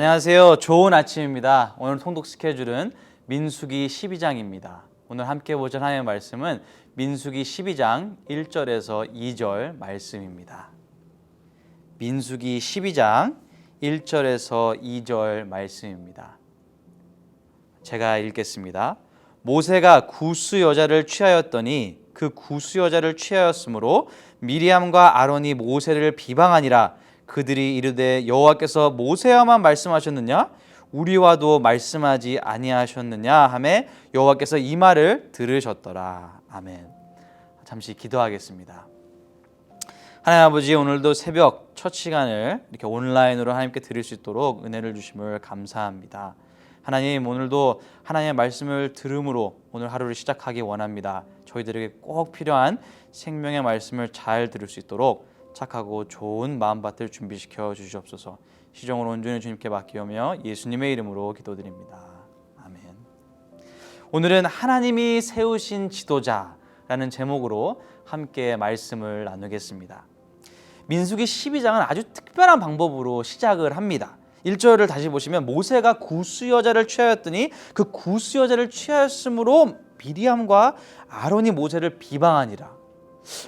안녕하세요. 좋은 아침입니다. 오늘 통독 스케줄은 민수기 12장입니다. 오늘 함께 보실 하나님의 말씀은 민수기 12장 1절에서 2절 말씀입니다. 민수기 12장 1절에서 2절 말씀입니다. 제가 읽겠습니다. 모세가 구스 여자를 취하였더니 그 구스 여자를 취하였으므로 미리암과 아론이 모세를 비방하니라. 그들이 이르되 여호와께서 모세와만 말씀하셨느냐 우리와도 말씀하지 아니하셨느냐 하매 여호와께서 이 말을 들으셨더라. 아멘. 잠시 기도하겠습니다. 하나님 아버지, 오늘도 새벽 첫 시간을 이렇게 온라인으로 하나님께 드릴 수 있도록 은혜를 주심을 감사합니다. 하나님, 오늘도 하나님의 말씀을 들음으로 오늘 하루를 시작하기 원합니다. 저희들에게 꼭 필요한 생명의 말씀을 잘 들을 수 있도록 착하고 좋은 마음밭을 준비시켜 주시옵소서. 시종을 온전히 주님께 맡기오며 예수님의 이름으로 기도드립니다. 아멘. 오늘은 하나님이 세우신 지도자라는 제목으로 함께 말씀을 나누겠습니다. 민수기 12장은 아주 특별한 방법으로 시작을 합니다. 1절을 다시 보시면 모세가 구스 여자를 취하였더니 그 구스 여자를 취하였으므로 미리암과 아론이 모세를 비방하니라.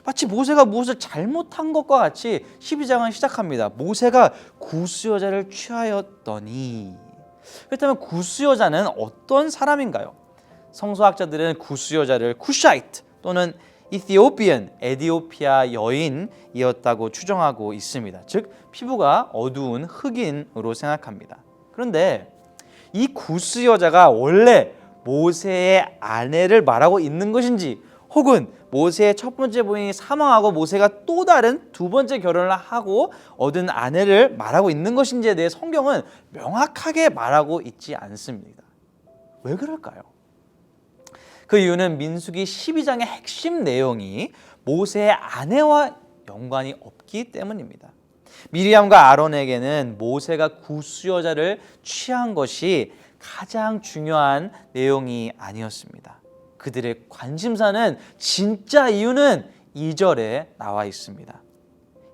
마치 모세가 무엇을 잘못한 것과 같이 12장은 시작합니다. 모세가 구스 여자를 취하였더니. 그렇다면 구스 여자는 어떤 사람인가요? 성서학자들은 구스 여자를 쿠샤이트 또는 이티오피안, 에디오피아 여인이었다고 추정하고 있습니다. 즉 피부가 어두운 흑인으로 생각합니다. 그런데 이 구스 여자가 원래 모세의 아내를 말하고 있는 것인지, 혹은 모세의 첫 번째 부인이 사망하고 모세가 또 다른 두 번째 결혼을 하고 얻은 아내를 말하고 있는 것인지에 대해 성경은 명확하게 말하고 있지 않습니다. 왜 그럴까요? 그 이유는 민수기 12장의 핵심 내용이 모세의 아내와 연관이 없기 때문입니다. 미리암과 아론에게는 모세가 구스 여자를 취한 것이 가장 중요한 내용이 아니었습니다. 그들의 관심사는, 진짜 이유는 2절에 나와 있습니다.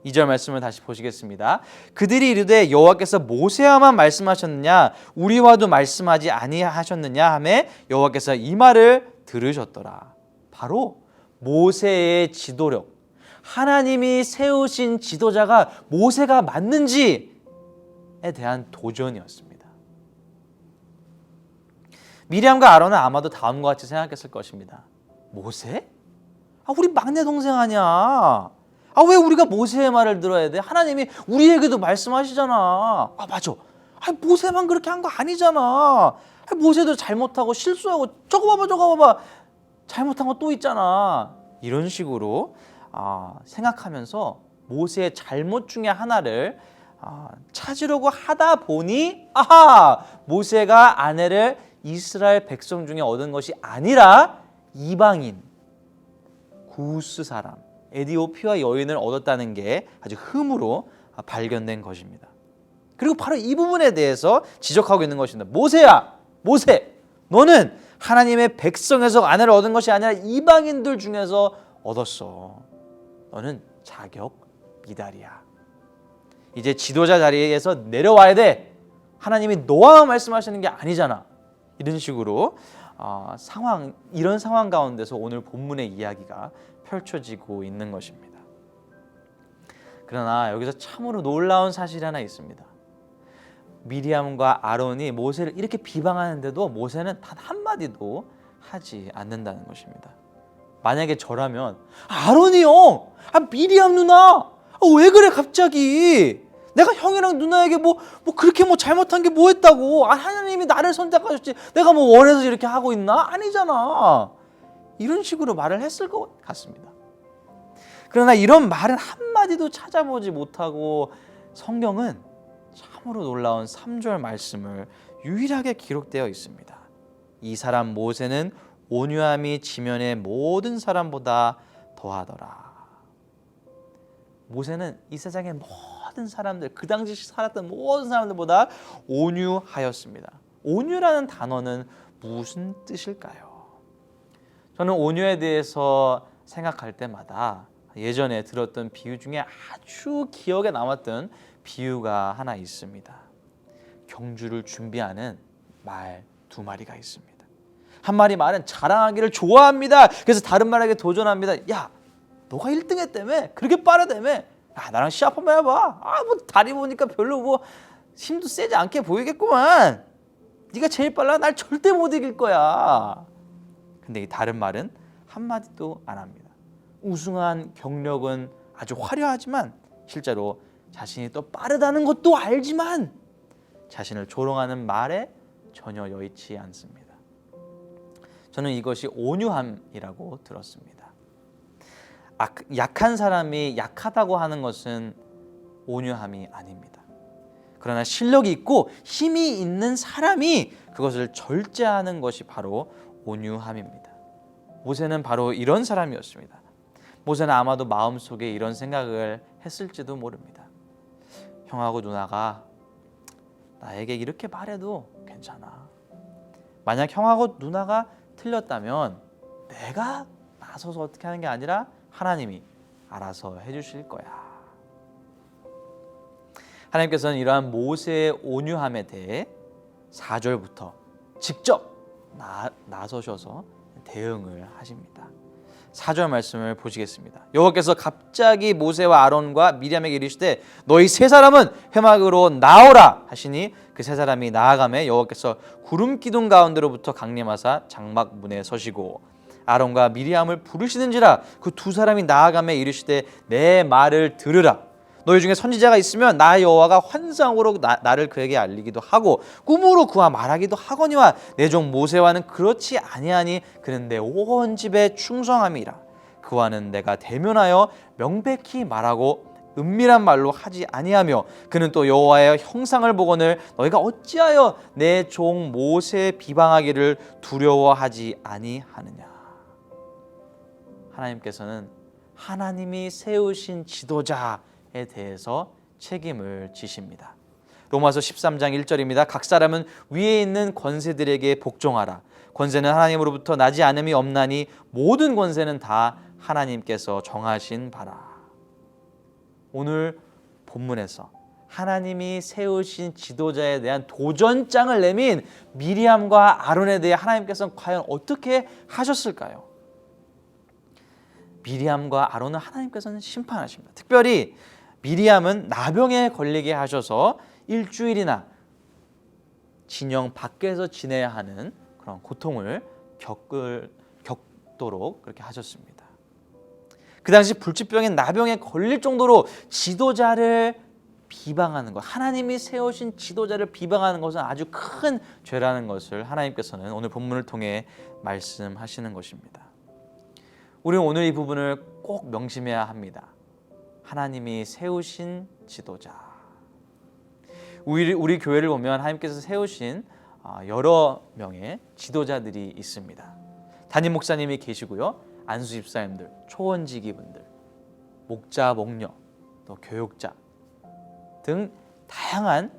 2절 말씀을 다시 보시겠습니다. 그들이 이르되 여호와께서 모세와만 말씀하셨느냐 우리와도 말씀하지 아니하셨느냐 하매 여호와께서 이 말을 들으셨더라. 바로 모세의 지도력, 하나님이 세우신 지도자가 모세가 맞는지에 대한 도전이었습니다. 미리암과 아론은 아마도 다음과 같이 생각했을 것입니다. 모세? 우리 막내 동생 아니야. 왜 우리가 모세의 말을 들어야 돼? 하나님이 우리에게도 말씀하시잖아. 맞아. 모세만 그렇게 한 거 아니잖아. 모세도 잘못하고 실수하고 저거 봐봐. 잘못한 거 또 있잖아. 이런 식으로 생각하면서 모세의 잘못 중에 하나를 찾으려고 하다 보니 모세가 아내를 이스라엘 백성 중에 얻은 것이 아니라 이방인, 구스 사람, 에디오피아 여인을 얻었다는 게 아주 흠으로 발견된 것입니다. 그리고 바로 이 부분에 대해서 지적하고 있는 것입니다. 모세야, 모세, 너는 하나님의 백성에서 아내를 얻은 것이 아니라 이방인들 중에서 얻었어. 너는 자격 미달이야. 이제 지도자 자리에서 내려와야 돼. 하나님이 너와 말씀하시는 게 아니잖아. 이런 식으로 이런 상황 가운데서 오늘 본문의 이야기가 펼쳐지고 있는 것입니다. 그러나 여기서 참으로 놀라운 사실이 하나 있습니다. 미리암과 아론이 모세를 이렇게 비방하는데도 모세는 단 한마디도 하지 않는다는 것입니다. 만약에 저라면 아론이요, 미리암 누나, 왜 그래 갑자기? 내가 형이랑 누나에게 그렇게 잘못한 게 뭐 했다고? 하나님이 나를 선택하셨지. 내가 원해서 이렇게 하고 있나? 아니잖아. 이런 식으로 말을 했을 것 같습니다. 그러나 이런 말은 한마디도 찾아보지 못하고 성경은 참으로 놀라운 3절 말씀을 유일하게 기록되어 있습니다. 이 사람 모세는 온유함이 지면의 모든 사람보다 더하더라. 모세는 이 세상의 모든 사람들, 그 당시 살았던 모든 사람들보다 온유하였습니다. 온유라는 단어는 무슨 뜻일까요? 저는 온유에 대해서 생각할 때마다 예전에 들었던 비유 중에 아주 기억에 남았던 비유가 하나 있습니다. 경주를 준비하는 말 두 마리가 있습니다. 한 마리 말은 자랑하기를 좋아합니다. 그래서 다른 말에게 도전합니다. 야, 너가 1등 했다며? 그렇게 빠르다며? 야, 나랑 시합 한번 해봐. 뭐 다리 보니까 별로 뭐 힘도 세지 않게 보이겠구만. 네가 제일 빨라. 날 절대 못 이길 거야. 근데 이 다른 말은 한마디도 안 합니다. 우승한 경력은 아주 화려하지만 실제로 자신이 또 빠르다는 것도 알지만 자신을 조롱하는 말에 전혀 여의치 않습니다. 저는 이것이 온유함이라고 들었습니다. 약한 사람이 약하다고 하는 것은 온유함이 아닙니다. 그러나 실력이 있고 힘이 있는 사람이 그것을 절제하는 것이 바로 온유함입니다. 모세는 바로 이런 사람이었습니다. 모세는 아마도 마음속에 이런 생각을 했을지도 모릅니다. 형하고 누나가 나에게 이렇게 말해도 괜찮아. 만약 형하고 누나가 틀렸다면 내가 나서서 어떻게 하는 게 아니라 하나님이 알아서 해주실 거야. 하나님께서는 이러한 모세의 온유함에 대해 4절부터 직접 나서셔서 대응을 하십니다. 4절 말씀을 보시겠습니다. 여호와께서 갑자기 모세와 아론과 미리암에게 이르시되 너희 세 사람은 회막으로 나오라 하시니 그 세 사람이 나아가매 여호와께서 구름 기둥 가운데로부터 강림하사 장막 문에 서시고 아론과 미리암을 부르시는지라 그 두 사람이 나아가매 이르시되 내 말을 들으라. 너희 중에 선지자가 있으면 나 여호와가 환상으로 나를 그에게 알리기도 하고 꿈으로 그와 말하기도 하거니와 내 종 모세와는 그렇지 아니하니 그는 내 온 집에 충성함이라. 그와는 내가 대면하여 명백히 말하고 은밀한 말로 하지 아니하며 그는 또 여호와의 형상을 보거늘 너희가 어찌하여 내 종 모세 비방하기를 두려워하지 아니하느냐. 하나님께서는 하나님이 세우신 지도자에 대해서 책임을 지십니다. 로마서 13장 1절입니다. 각 사람은 위에 있는 권세들에게 복종하라. 권세는 하나님으로부터 나지 않음이 없나니 모든 권세는 다 하나님께서 정하신 바라. 오늘 본문에서 하나님이 세우신 지도자에 대한 도전장을 내민 미리암과 아론에 대해 하나님께서는 과연 어떻게 하셨을까요? 미리암과 아론은 하나님께서는 심판하십니다. 특별히 미리암은 나병에 걸리게 하셔서 일주일이나 진영 밖에서 지내야 하는 그런 고통을 겪도록 그렇게 하셨습니다. 그 당시 불치병인 나병에 걸릴 정도로 지도자를 비방하는 것, 하나님이 세우신 지도자를 비방하는 것은 아주 큰 죄라는 것을 하나님께서는 오늘 본문을 통해 말씀하시는 것입니다. 우리는 오늘 이 부분을 꼭 명심해야 합니다. 하나님이 세우신 지도자. 우리 교회를 보면 하나님께서 세우신 여러 명의 지도자들이 있습니다. 담임 목사님이 계시고요. 안수 집사님들, 초원지기분들, 목자, 목녀, 또 교육자 등 다양한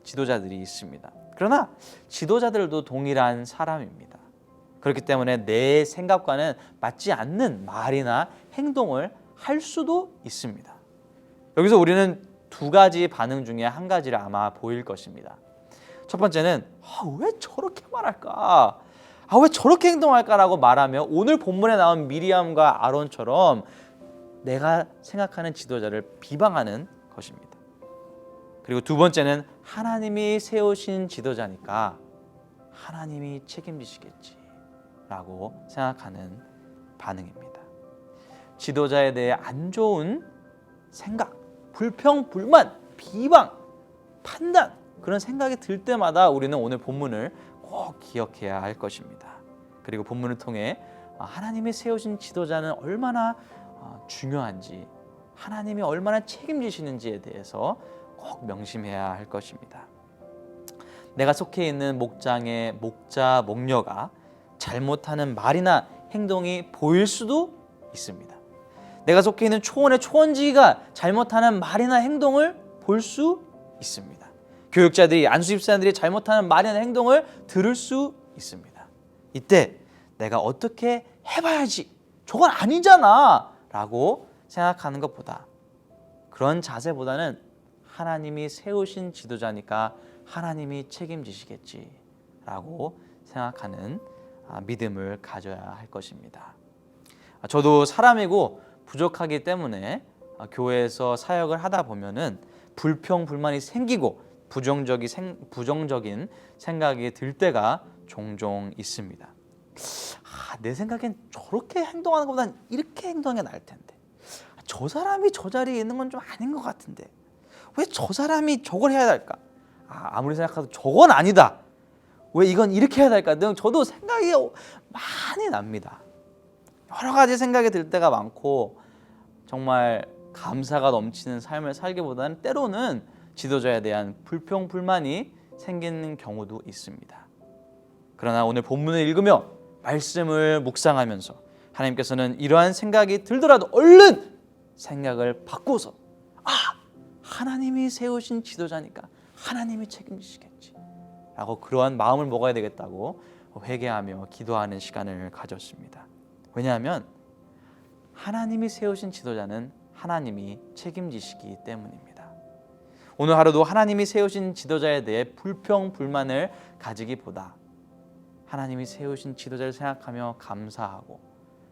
지도자들이 있습니다. 그러나 지도자들도 동일한 사람입니다. 그렇기 때문에 내 생각과는 맞지 않는 말이나 행동을 할 수도 있습니다. 여기서 우리는 두 가지 반응 중에 한 가지를 아마 보일 것입니다. 첫 번째는 왜 저렇게 말할까? 왜 저렇게 행동할까라고 말하며 오늘 본문에 나온 미리암과 아론처럼 내가 생각하는 지도자를 비방하는 것입니다. 그리고 두 번째는 하나님이 세우신 지도자니까 하나님이 책임지시겠지라고 생각하는 반응입니다. 지도자에 대해 안 좋은 생각, 불평, 불만, 비방, 판단 그런 생각이 들 때마다 우리는 오늘 본문을 꼭 기억해야 할 것입니다. 그리고 본문을 통해 하나님이 세우신 지도자는 얼마나 중요한지, 하나님이 얼마나 책임지시는지에 대해서 꼭 명심해야 할 것입니다. 내가 속해 있는 목장의 목자, 목녀가 잘못하는 말이나 행동이 보일 수도 있습니다. 내가 속해 있는 초원의 초원지기가 잘못하는 말이나 행동을 볼 수 있습니다. 교육자들이, 안수집사님들이 잘못하는 말이나 행동을 들을 수 있습니다. 이때 내가 어떻게 해봐야지, 저건 아니잖아 라고 생각하는 것보다, 그런 자세보다는 하나님이 세우신 지도자니까 하나님이 책임지시겠지라고 생각하는 믿음을 가져야 할 것입니다. 저도 사람이고 부족하기 때문에 교회에서 사역을 하다 보면은 불평 불만이 생기고 부정적인 생각이 들 때가 종종 있습니다. 내 생각엔 저렇게 행동하는 것보단 이렇게 행동하는 게 나을 텐데, 저 사람이 저 자리에 있는 건 좀 아닌 것 같은데 왜 저 사람이 저걸 해야 할까? 아무리 생각해도 저건 아니다. 왜 이건 이렇게 해야 할까? 등 저도 생각이 많이 납니다. 여러 가지 생각이 들 때가 많고 정말 감사가 넘치는 삶을 살기보다는 때로는 지도자에 대한 불평 불만이 생기는 경우도 있습니다. 그러나 오늘 본문을 읽으며 말씀을 묵상하면서 하나님께서는 이러한 생각이 들더라도 얼른 생각을 바꿔서 하나님이 세우신 지도자니까 하나님이 책임지시겠지 라고 그러한 마음을 먹어야 되겠다고 회개하며 기도하는 시간을 가졌습니다. 왜냐하면 하나님이 세우신 지도자는 하나님이 책임지시기 때문입니다. 오늘 하루도 하나님이 세우신 지도자에 대해 불평 불만을 가지기보다 하나님이 세우신 지도자를 생각하며 감사하고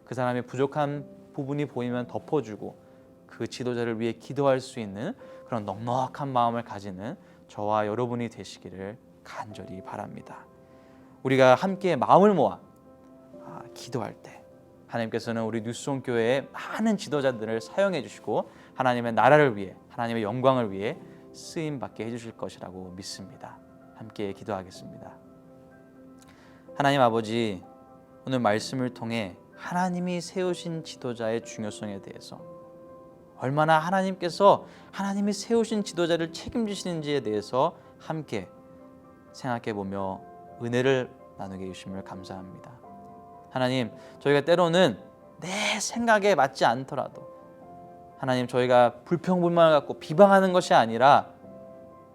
그 사람의 부족한 부분이 보이면 덮어주고 그 지도자를 위해 기도할 수 있는 그런 넉넉한 마음을 가지는 저와 여러분이 되시기를 간절히 바랍니다. 우리가 함께 마음을 모아 기도할 때 하나님께서는 우리 뉴스온 교회의 많은 지도자들을 사용해 주시고 하나님의 나라를 위해 하나님의 영광을 위해 쓰임 받게 해주실 것이라고 믿습니다. 함께 기도하겠습니다. 하나님 아버지, 오늘 말씀을 통해 하나님이 세우신 지도자의 중요성에 대해서 얼마나 하나님께서 하나님이 세우신 지도자를 책임지시는지에 대해서 함께 생각해 보며 은혜를 나누게 해주심을 감사합니다. 하나님, 저희가 때로는 내 생각에 맞지 않더라도 하나님, 저희가 불평불만을 갖고 비방하는 것이 아니라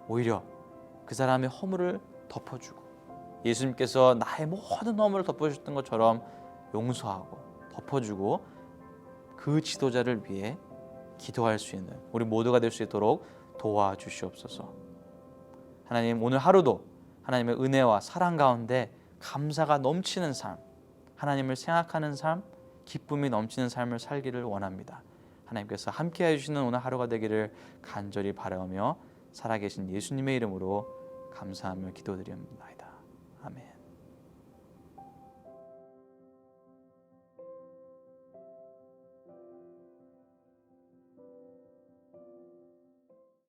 오히려 그 사람의 허물을 덮어주고 예수님께서 나의 모든 허물을 덮어주셨던 것처럼 용서하고 덮어주고 그 지도자를 위해 기도할 수 있는 우리 모두가 될 수 있도록 도와주시옵소서. 하나님, 오늘 하루도 하나님의 은혜와 사랑 가운데 감사가 넘치는 삶, 하나님을 생각하는 삶, 기쁨이 넘치는 삶을 살기를 원합니다. 하나님께서 함께해 주시는 오늘 하루가 되기를 간절히 바라며 살아계신 예수님의 이름으로 감사하며 기도드립니다. 아멘.